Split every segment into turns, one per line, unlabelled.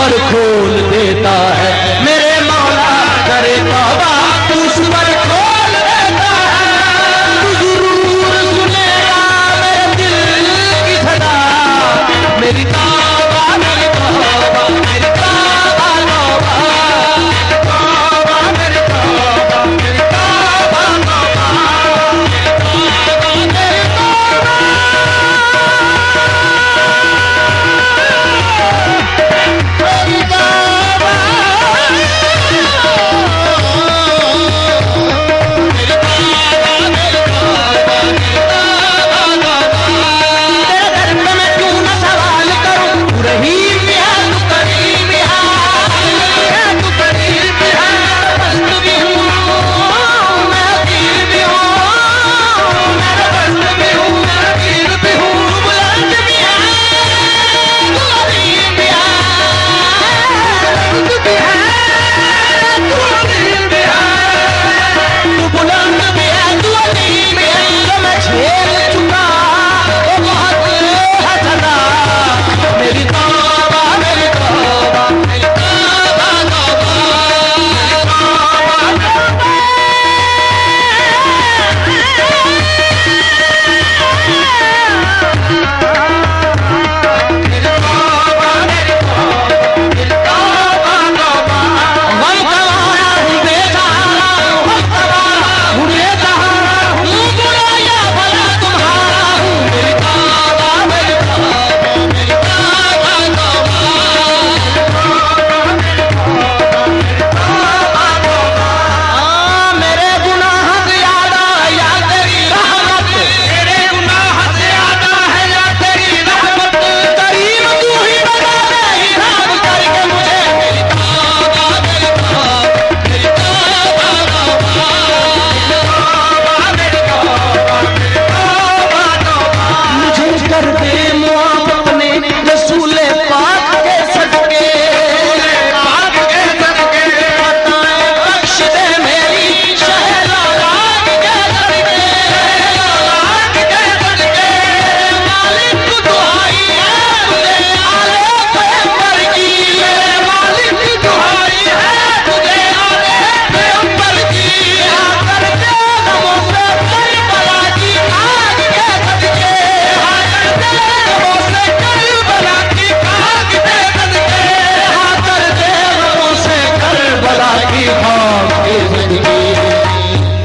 पर खोल देता है मेरे मौला करे तौबा उस पर खोल देता है। तू जरूर सुनेगा मेरे दिल की सदा, मेरी तौबा मेरी तौबा मेरी तौबा तौबा मेरी तौबा मेरी तौबा तौबा मेरी तौबा।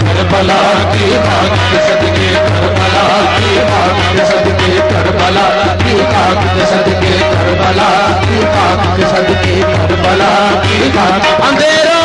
करबला की खाक के सदके करबला की खाक के सदके करबला की खाक के सदके करबला की खाक के सदके करबला की खाक अंधेरा